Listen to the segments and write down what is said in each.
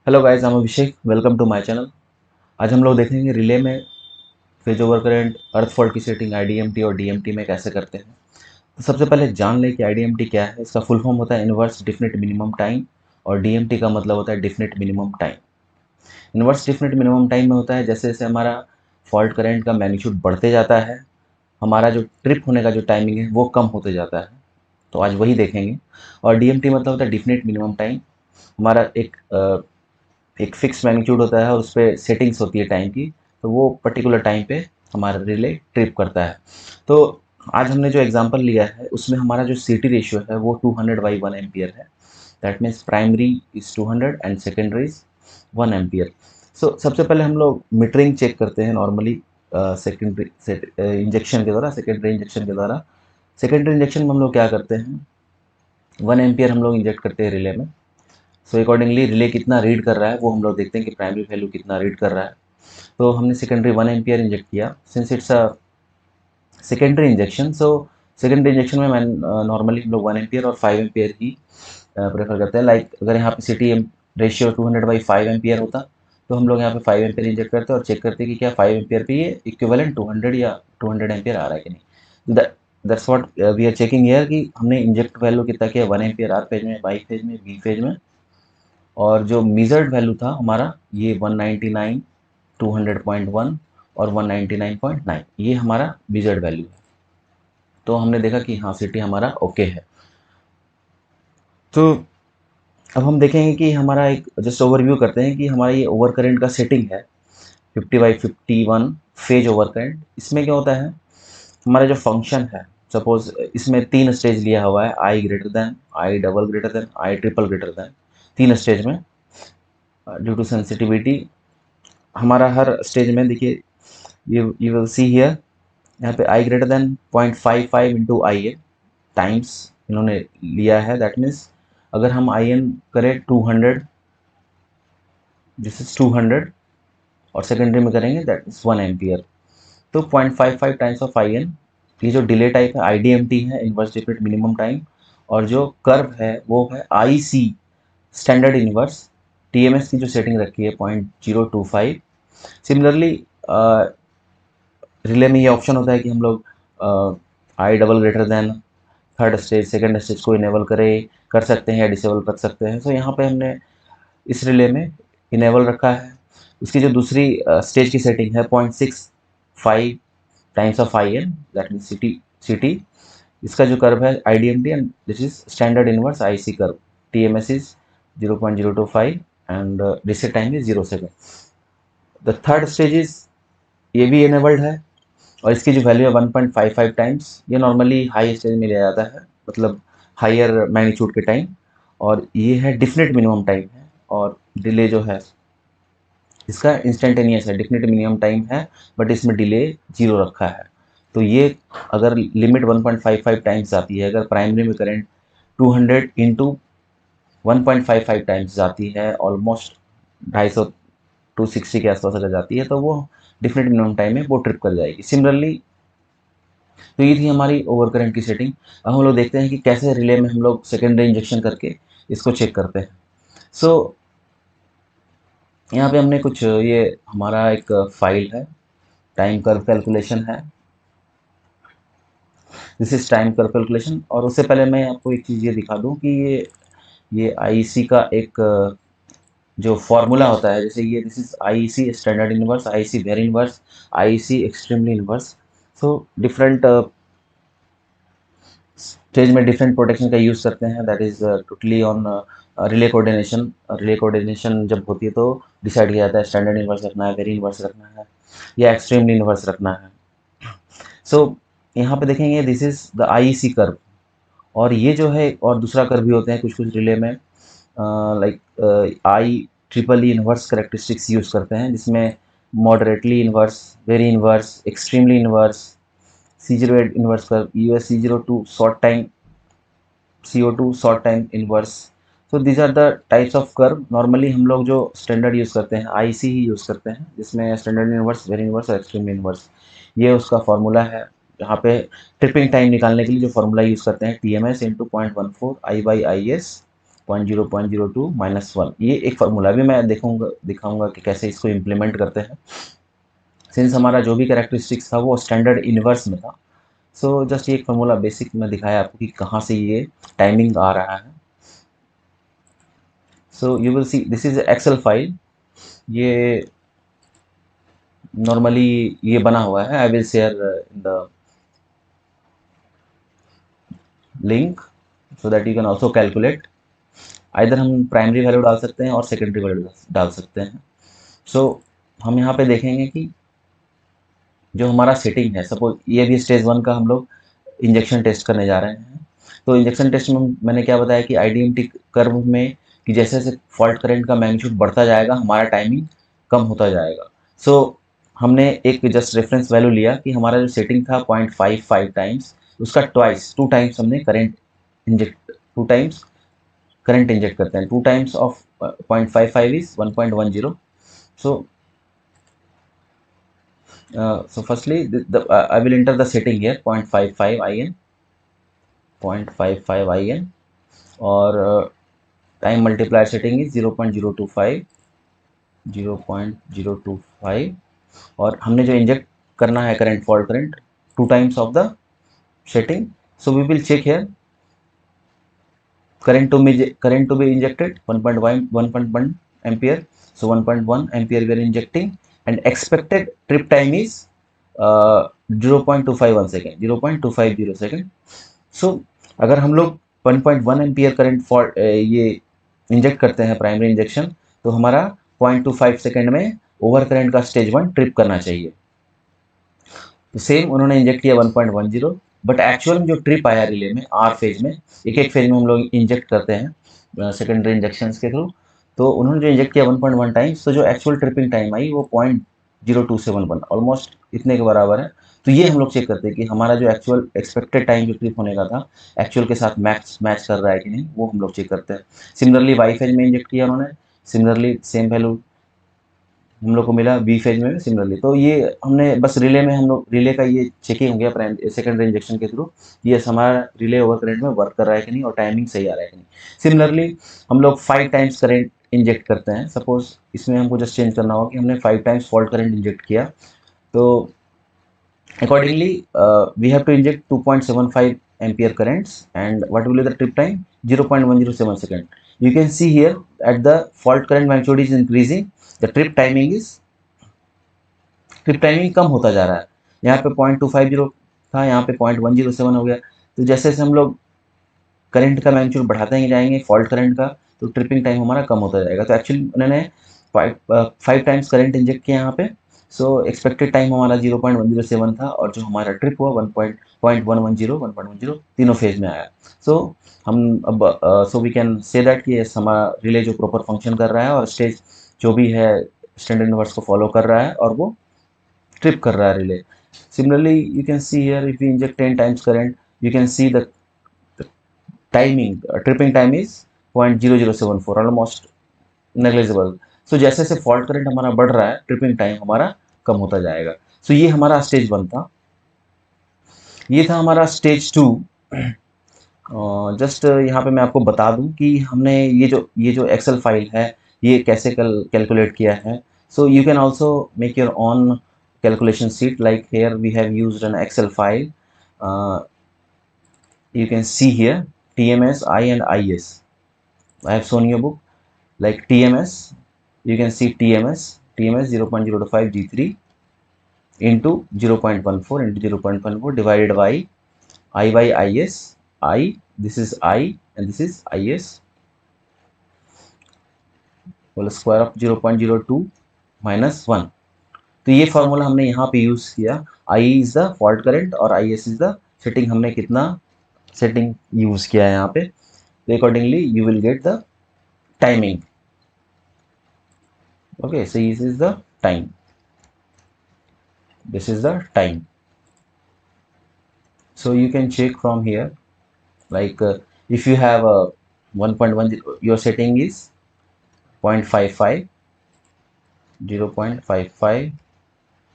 Hello guys, I am Abhishek. Welcome to my channel. आज हम लोग देखेंगे रिले में phase over current, earth fault की सेटिंग आईडीएमटी और डीएमटी में कैसे करते हैं। तो सबसे पहले जान लें कि आईडीएमटी क्या है। इसका फुल फॉर्म होता है इन्वर्स डिफिनिट मिनिमम टाइम, और डीएमटी का मतलब होता है definite minimum time. Inverse definite minimum time में होता है जैसे जैसे हमारा फॉल्ट करंट का मैग्नीट्यूड बढ़ते जाता है, हमारा जो ट्रिप होने का जो टाइमिंग है वो कम होते जाता है। तो आज वही देखेंगे। और डीएमटी मतलब होता है डिफिनिट मिनिमम टाइम। हमारा एक फिक्स मैग्नीट्यूड होता है और उस पर सेटिंग्स होती है टाइम की, तो वो पर्टिकुलर टाइम पे हमारा रिले ट्रिप करता है। तो आज हमने जो एग्जांपल लिया है उसमें हमारा जो सी टी रेशियो है वो 200/1 एम्पियर है। That means primary is 200 and secondary is 1 ampere. So सबसे पहले हम लोग मीटरिंग चेक करते हैं नॉर्मली सेकेंडरी इंजेक्शन के द्वारा। सेकेंडरी इंजेक्शन में हम लोग क्या करते हैं, 1 एम्पियर हम लोग इंजेक्ट करते हैं रिले में। सो अकॉर्डिंगली रिले कितना रीड कर रहा है वो हम लोग देखते हैं कि प्राइमरी वैल्यू कितना रीड कर रहा है। तो हमने सेकेंडरी 1 एम्पियर इंजेक्ट किया। Since it's a secondary injection, so secondary injection में मैं नॉर्मली हम लोग 1 एम्पियर और 5 एम्पियर ही प्रेफर करते हैं। लाइक अगर यहाँ पे C T M ratio 200/5 ampere होता तो हम लोग यहाँ पे 5 एम्पियर इंजेक्ट करते और चेक करते कि क्या 5 एम्पियर पे ये इक्विवेलेंट 200 या 200 एम्पियर आ रहा है कि नहीं। That's what we are checking here कि हमने इंजेक्ट वैल्यू कितना किया, 1 एम्पियर आर फेज में, वाई फेज में, बी फेज में। और जो मेजर्ड वैल्यू था हमारा ये 199, 200.1 और 199.9, ये हमारा मेजर्ड वैल्यू है। तो हमने देखा कि हाँ सिटी हमारा ओके है। तो अब हम देखेंगे कि हमारा एक जस्ट ओवरव्यू करते हैं कि हमारा ये ओवर करंट का सेटिंग है 50/51 फेज ओवर करंट। इसमें क्या होता है, हमारा जो फंक्शन है, सपोज इसमें 3 स्टेज लिया हुआ है, I greater than, I double greater than, I triple greater than, 3 stage में। ड्यू टू सेंसिटिविटी हमारा हर स्टेज में देखिए, यू विल सी हियर, यहाँ पे I greater than 0.55 into I N times इन्होंने लिया है। दैट मीन्स अगर हम आई एन करें 200, दिस इज 200, और सेकेंडरी में करेंगे दैट इज 1 एम्पियर। तो 0.55 टाइम्स ऑफ आई एन। ये जो डिले टाइप है आई डी एम टी है, इनवर्स डिफरेंट मिनिमम टाइम। और जो कर्व है वो है I C standard inverse. T M S की जो सेटिंग रखी है 0.025। सिमिलरली रिले में ये ऑप्शन होता है कि हम लोग आई double greater then third stage, second stage को इनेबल कर सकते हैं या डिसेबल कर सकते हैं। तो यहाँ पे हमने इस रिले में इनेबल रखा है। उसकी जो दूसरी स्टेज की सेटिंग है 0.65 times of I N, that mean C T. इसका जो कर्व है I D M T, and this is standard inverse I C curve. T M S is 0.025 and reset time is 0 second. The third stage is, ये भी enabled है, और इसकी जो value है 1.55 टाइम्स। ये नॉर्मली हाई स्टेज में लिया जाता है, मतलब हायर मैग्नीट्यूड के टाइम। और ये है डिफिनिट मिनिमम टाइम है, और डिले जो है इसका इंस्टेंटेनियस है, डिफिनिट मिनिमम टाइम है, बट इसमें डिले 0 रखा है। तो ये अगर लिमिट 1.55 टाइम्स आती है, अगर प्राइमरी में करंट 200 इंटू 1.55 टाइम्स जाती है, ऑलमोस्ट 250 260 के आसपास अगर जाती है, तो वो डिफिनिट मिनिमम टाइम में वो ट्रिप कर जाएगी। सिमिलरली तो ये थी हमारी ओवर करंट की सेटिंग। अब हम लोग देखते हैं कि कैसे रिले में हम लोग सेकेंडरी इंजेक्शन करके इसको चेक करते हैं। सो यहाँ पे हमने कुछ ये हमारा एक फाइल है, टाइम कर्व कैलकुलेशन है, this is time curve calculation. और उससे पहले मैं आपको एक चीज़ ये दिखा दूँ कि ये आईसी का एक जो फॉर्मूला होता है, जैसे ये this is IC standard inverse, IC very inverse, IC extremely inverse. So different stage में डिफरेंट प्रोटेक्शन का यूज़ करते हैं। That is totally on relay coordination. Relay coordination जब होती है तो डिसाइड किया जाता है स्टैंडर्ड इनवर्स रखना है, वेरी इनवर्स रखना है, या एक्सट्रीमली इनवर्स रखना है। सो यहाँ पे देखेंगे this is the I C curve. और ये जो है, और दूसरा कर्व भी होते हैं कुछ कुछ रिले में, like I triple E inverse characteristics use करते हैं, जिसमें moderately inverse, very inverse, extremely inverse, C0 inverse curve, US C02 short time, CO2 short time inverse. So these are the types of curve. Normally हम लोग जो standard use करते हैं IC ही use करते हैं, जिसमें स्टैंडर्ड इनवर्स, वेरी इनवर्स और extreme inverse, ये उसका फॉर्मूला है। यहाँ पे ट्रिपिंग टाइम निकालने के लिए जो फॉर्मूला यूज़ करते हैं TMS इंटू 0.14 I/IS, 0.02 -1। ये एक फार्मूला भी मैं दिखाऊंगा कि कैसे इसको इम्प्लीमेंट करते हैं। सिंस हमारा जो भी कैरेक्टरिस्टिक्स था वो स्टैंडर्ड इनवर्स में था, सो जस्ट ये एक फार्मूला बेसिक में दिखाया आपको कि कहाँ से ये टाइमिंग आ रहा है। So you will see this is excel file. ये नॉर्मली ये बना हुआ है। I will share in the link so that you can also calculate. Either हम प्राइमरी वैल्यू डाल सकते हैं और सेकेंडरी वैल्यू डाल सकते हैं। सो हम यहाँ पे देखेंगे कि जो हमारा सेटिंग है, सपोज ये भी स्टेज 1 का हम लोग इंजेक्शन टेस्ट करने जा रहे हैं। तो इंजेक्शन टेस्ट में मैंने क्या बताया कि आईडीएमटी कर्व में कि जैसे जैसे फॉल्ट करंट का मैग्नीट्यूड बढ़ता जाएगा हमारा टाइमिंग कम होता जाएगा। सो हमने एक जस्ट रेफरेंस वैल्यू लिया कि हमारा जो सेटिंग था 0.55 टाइम्स, उसका टू टाइम्स हमने current inject 2 times current inject करते हैं। 2 times of 0.55 is 1.10। So so firstly I will enter the setting here 0.55 in 0.55 in और टाइम मल्टीप्लायर सेटिंग इज 0.025 और हमने जो इंजेक्ट करना है current fault current 2 times of the setting. So we will check here current to be injected 1.1 ampere, so 1.1 ampere we are injecting and expected trip time is 0.251 second, 0.250 second. So अगर हम लोग 1.1 ampere current for ये inject करते हैं primary injection, तो हमारा 0.25 second में over current का स्टेज 1 ट्रिप करना चाहिए। तो सेम उन्होंने इंजेक्ट किया 1.10, बट एक्चुअल में जो ट्रिप आया रिले में आर फेज में, एक फेज में हम लोग इंजेक्ट करते हैं सेकेंडरी इंजेक्शन के थ्रू, तो उन्होंने जो इंजेक्ट किया 1.1 टाइम्स, तो जो एक्चुअल ट्रिपिंग टाइम आई वो 0.0271 ऑलमोस्ट इतने के बराबर है। तो ये हम लोग चेक करते हैं कि हमारा जो एक्चुअल एक्सपेक्टेड टाइम जो ट्रिप होने का था एक्चुअल के साथ मैच कर रहा है कि नहीं, वो हम लोग चेक करते हैं। सिमिलरली वाई फेज में इंजेक्ट किया उन्होंने, सिमिलरली सेम वैल्यू हम लोग को मिला बी फेज में सिमिलरली। तो ये हमने बस रिले में हम लोग रिले का ये चेकिंग हो गया सेकेंडरी इंजेक्शन के थ्रू, ये हमारा रिले ओवर करंट में वर्क कर रहा है कि नहीं और टाइमिंग सही आ रहा है कि नहीं। सिमिलरली हम लोग 5 टाइम्स करंट इंजेक्ट करते हैं। सपोज इसमें हमको जस्ट चेंज करना होगा कि हमने 5 टाइम्स फॉल्ट करंट इंजेक्ट किया, तो accordingly we have to inject 2.75 ampere currents and what will be the trip time 0.107 second. You can see here at the fault current magnitude is increasing, the trip timing कम होता जा रहा है। यहाँ पे 0.250 था, यहाँ पे 0.107 हो गया। तो जैसे जैसे हम लोग करंट का मैग्नीट्यूड बढ़ाते ही जाएंगे फॉल्ट करंट का, तो ट्रिपिंग टाइम हमारा कम होता जाएगा। तो एक्चुअली उन्होंने 5 टाइम्स करंट इंजेक्ट किया यहाँ पे, सो एक्सपेक्टेड टाइम हमारा 0.107 था और जो हमारा ट्रिप हुआ 1.110 तीनों फेज में आया। सो हम अब so we can say that कि हमारा रिले जो प्रॉपर फंक्शन कर रहा है और स्टेज जो भी है स्टैंडर्ड इनवर्स को फॉलो कर रहा है और वो ट्रिप कर रहा है relay. Similarly you can see here if you inject 10 times current, you can see the timing tripping time is 0.0074 almost negligible. So जैसे जैसे फॉल्ट करंट हमारा बढ़ रहा है ट्रिपिंग टाइम हमारा कम होता जाएगा। सो ये हमारा स्टेज 1 था। ये था हमारा स्टेज 2। जस्ट यहाँ पे मैं आपको बता दूं कि हमने ये जो एक्सेल फाइल है ये कैसे कैलकुलेट किया है। So you can also make your own calculation sheet, like here we have used an excel file. You can see here TMS, I and IS. I have shown you a book like TMS. You can see TMS 0.025 G3 into 0.14 into 0.14 divided by I by IS. I, this is I and this is IS, whole square of 0.02 minus 1. तो ये formula हमने यहाँ पे use किया। I is the fault current और IS is the setting, हमने कितना setting use किया है यहाँ पे। तो accordingly you will get the timing. Okay, so this is the time, this is the time. So you can check from here, like if you have a 1.10, your setting is 0.55, 0.55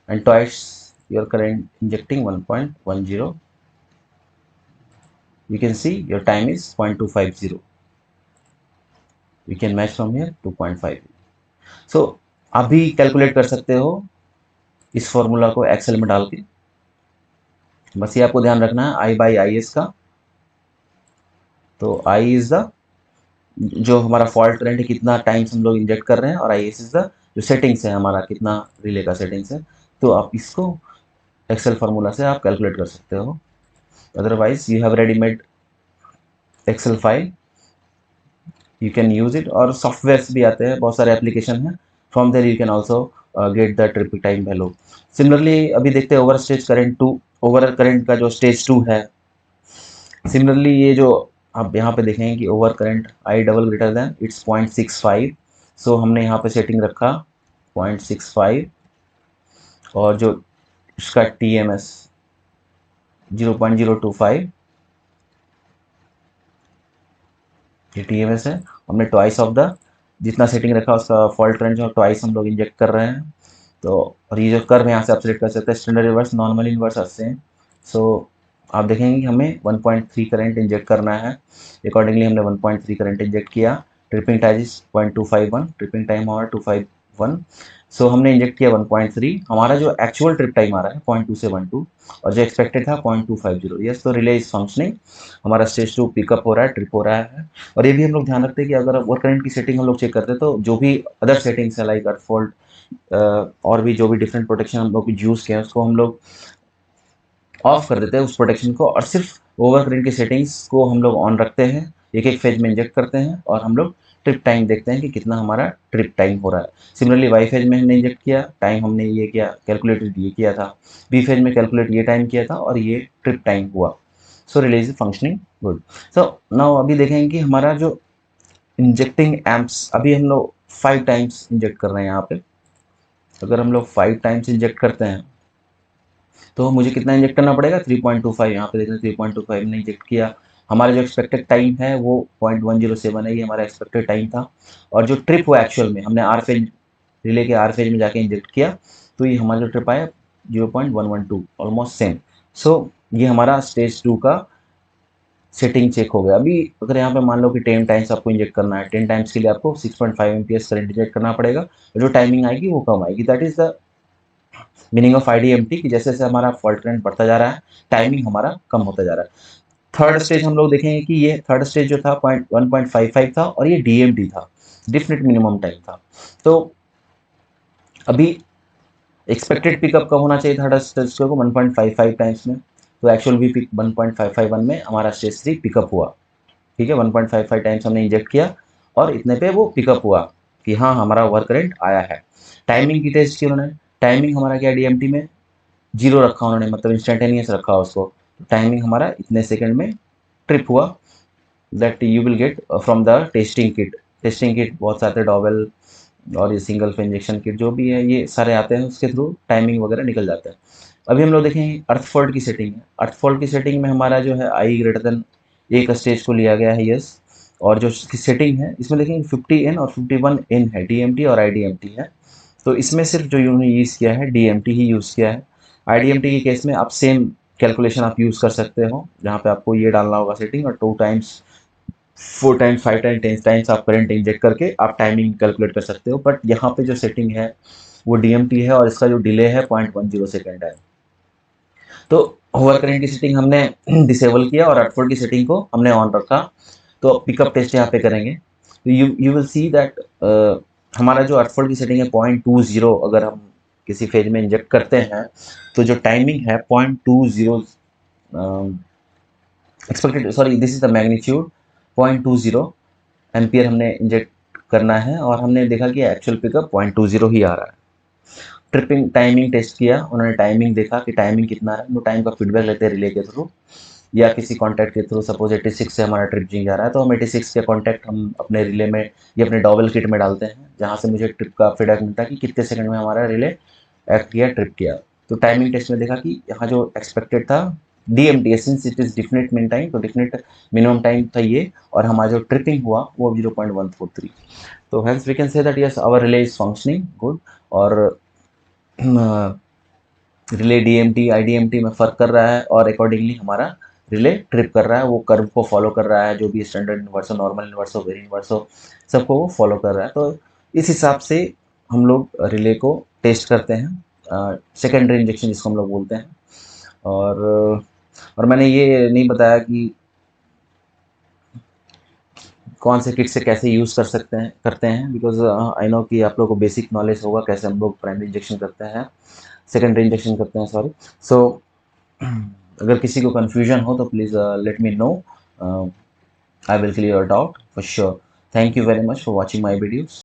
and twice your current injecting 1.10, you can see your time is 0.250. We can match from here 2.5। सो आप भी calculate कर सकते हो इस formula को Excel में डाल के। बस ये आपको ध्यान रखना है आई बाई आई एस का। तो आई इज द जो हमारा फॉल्ट करंट है, कितना टाइम्स हम लोग इंजेक्ट कर रहे हैं, और आई एस इज द जो सेटिंग्स है हमारा, कितना रिले का सेटिंग्स है। तो आप इसको एक्सेल फार्मूला से आप कैलकुलेट कर सकते हो। Otherwise you have readymade excel file, you can use it. और सॉफ्टवेयर्स भी आते हैं, बहुत सारे एप्लीकेशन हैं, from there you can also get the tripping time value. Similarly अभी देखते हैं over stage current two, over current का जो स्टेज 2 है। सिमिलरली ये जो आप यहाँ पे देखेंगे कि over current I double greater then it's 0.65। सो हमने यहाँ पे सेटिंग रखा 0.65, और जो इसका टी एम एस 0.025, ये टी एम एस है। हमने ट्वाइस ऑफ द जितना सेटिंग रखा उसका फॉल्ट करंट जो ट्वाइस हम लोग इंजेक्ट कर रहे हैं। तो और ये जो कर्व यहाँ से आप सेलेक्ट कर सकते हैं, स्टैंडर्ड रिवर्स, नॉर्मल इन्वर्स आते हैं। सो आप देखेंगे कि हमें 1.3 करंट इंजेक्ट करना है। अकॉर्डिंगली हमने 1.3 करंट इंजेक्ट किया। Tripping time is 0.251, tripping time हमारा 251। सो हमने इंजेक्ट किया 1.3। हमारा जो एक्चुअल ट्रिप टाइम आ रहा है 0.2 से 1.2, और जो एक्सपेक्टेड था 0.250। यस, तो रिले इज फंक्शनिंग, हमारा स्टेज 2 पिकअप हो रहा है, ट्रिप हो रहा है। और ये भी हम लोग ध्यान रखते हैं कि अगर ओवर करंट की सेटिंग हम लोग चेक करते हैं, तो जो भी अदर सेटिंग्स है लाइक अर्थ फॉल्ट और भी जो भी डिफरेंट प्रोटेक्शन हम लोग यूज़ किए हैं, उसको हम लोग ऑफ कर देते हैं उस प्रोटेक्शन को, और सिर्फ ओवर करंट की सेटिंग्स को हम लोग ऑन रखते हैं, एक एक फेज में इंजेक्ट करते हैं, और हम लोग ट्रिप टाइम देखते हैं कि कितना हमारा ट्रिप टाइम हो रहा है। सिमिलरली वाई फेज में हमने इंजेक्ट किया, टाइम हमने ये किया, कैलकुलेटेड ये किया था। बी फेज में कैलकुलेट ये टाइम किया था, और ये ट्रिप टाइम हुआ। So relays functioning good. So now अभी देखेंगे कि हमारा जो इंजेक्टिंग एम्प्स, अभी हम लोग 5 टाइम्स इंजेक्ट कर रहे हैं यहाँ पे। अगर हम लोग 5 टाइम्स इंजेक्ट करते हैं तो मुझे कितना इंजेक्ट करना पड़ेगा, 3.25। यहाँ पे देखना 3.25 ने इंजेक्ट किया। हमारा जो एक्सपेक्टेड टाइम है वो 0.107 है, ये हमारा एक्सपेक्टेड टाइम था। और जो ट्रिप हुआ एक्चुअल में, हमने आर फेज रिले के आर फेज में जाके इंजेक्ट किया, तो ये हमारा जो ट्रिप आया 0.112, ऑलमोस्ट सेम। सो ये हमारा स्टेज 2 का सेटिंग चेक हो गया। अभी अगर यहाँ पे मान लो कि 10 टाइम्स आपको इंजेक्ट करना है, 10 टाइम्स के लिए आपको 6.5 एम्पियर्स करंट इंजेक्ट करना पड़ेगा। जो टाइमिंग आएगी वो कम आएगी। That is the meaning of IDMT, कि जैसे जैसे हमारा फॉल्ट करंट बढ़ता जा रहा है, टाइमिंग हमारा कम होता जा रहा है। थर्ड स्टेज हम लोग देखेंगे कि ये थर्ड स्टेज जो था 1.55 था, और ये डीएमटी था, डिफिनिट मिनिमम टाइम था। तो अभी एक्सपेक्टेड पिकअप कब होना चाहिए थर्ड स्टेज को, 1.55 टाइम्स में। तो एक्चुअल भी पिक 1.551 में हमारा स्टेज 3 पिकअप हुआ। ठीक है, 1.55 टाइम्स हमने इंजेक्ट किया, और इतने पे वो पिकअप हुआ कि हाँ हमारा ओवर करंट आया है। टाइमिंग की टेस्ट की उन्होंने, टाइमिंग हमारा क्या डीएमटी में 0 रखा उन्होंने, मतलब इंस्टेंटेनियस रखा उसको। टाइमिंग हमारा इतने सेकंड में ट्रिप हुआ। That you will get from the testing kit. Testing kit बहुत सारे डॉबल और ये सिंगल पे इंजेक्शन किट जो भी है, ये सारे आते हैं, उसके थ्रू टाइमिंग वगैरह निकल जाता है। अभी हम लोग देखेंगे अर्थ फॉल्ट की सेटिंग है। अर्थ फॉल्ट की सेटिंग में हमारा जो है आई ग्रेटर देन एक स्टेज को लिया गया है, यस। और जो इसकी सेटिंग है इसमें देखेंगे 50N और 51N है, डीएमटी और आईडीएमटी है। तो इसमें सिर्फ जो उन्होंने यूज़ किया है डीएमटी ही यूज़ किया है। आईडीएमटी के केस में आप सेम कैलकुलेशन आप यूज़ कर सकते हो, जहाँ पे आपको ये डालना होगा सेटिंग, और 2 टाइम्स 4 टाइम्स 5 टाइम्स 10 टाइम्स आप करंट इंजेक्ट करके आप टाइमिंग कैलकुलेट कर सकते हो। बट यहाँ पे जो सेटिंग है वो डीएमटी है, और इसका जो डिले है 0.10 सेकेंड है। तो ओवर करंट की सेटिंग हमने डिसेबल किया, और आउटपुट की सेटिंग को हमने ऑन रखा। तो पिकअप टेस्ट यहाँ पे करेंगे, तो यू विल सी दैट हमारा जो आउटपुट की सेटिंग है 0.20, अगर हम किसी फेज में इंजेक्ट करते हैं, तो जो टाइमिंग है 0.20 expected, sorry this is the magnitude 0.20 ampere हमने इंजेक्ट करना है, और हमने देखा कि एक्चुअल पिकअप 0.20 ही आ रहा है। ट्रिपिंग टाइमिंग टेस्ट किया, उन्होंने टाइमिंग देखा कि टाइमिंग कितना है, वो टाइम का फीडबैक लेते हैं रिले के थ्रू या किसी कॉन्टैक्ट के थ्रू। सपोज 86 से हमारा ट्रिप जिंग जा रहा है, तो हम 86 के कॉन्टैक्ट हम अपने रिले में या अपने डॉबल किट में डालते हैं, जहाँ से मुझे ट्रिप का फीडबैक मिलता है कि कितने सेकंड में हमारा रिले एक्ट किया, ट्रिप किया। तो टाइमिंग टेस्ट में देखा कि यहाँ जो एक्सपेक्टेड था DMT, since it is definite मिन टाइम, तो डिफिनिट मिनिमम टाइम था ये, और हमारा जो ट्रिपिंग हुआ वो 0.143। तो hence we can say that yes our relay is functioning good. और रिले डीएमटी आईडीएमटी में फ़र्क कर रहा है, और अकॉर्डिंगली हमारा रिले ट्रिप कर रहा है, वो कर्व को फॉलो कर रहा है, जो भी स्टैंडर्ड इन्वर्स हो, नॉर्मल इन्वर्स हो, वेरी इन्वर्स हो, सबको वो फॉलो कर रहा है। तो इस हिसाब से हम लोग रिले को टेस्ट करते हैं, सेकेंडरी इंजेक्शन जिसको हम लोग बोलते हैं। और मैंने ये नहीं बताया कि कौन से किट से कैसे यूज़ करते हैं, बिकॉज आई नो कि आप लोग को बेसिक नॉलेज होगा कैसे हम लोग प्राइमरी इंजेक्शन करते हैं, सेकेंडरी इंजेक्शन करते हैं, सॉरी। सो अगर किसी को कन्फ्यूजन हो तो please let me know, I will clear it out for sure. Thank you very much for watching my videos.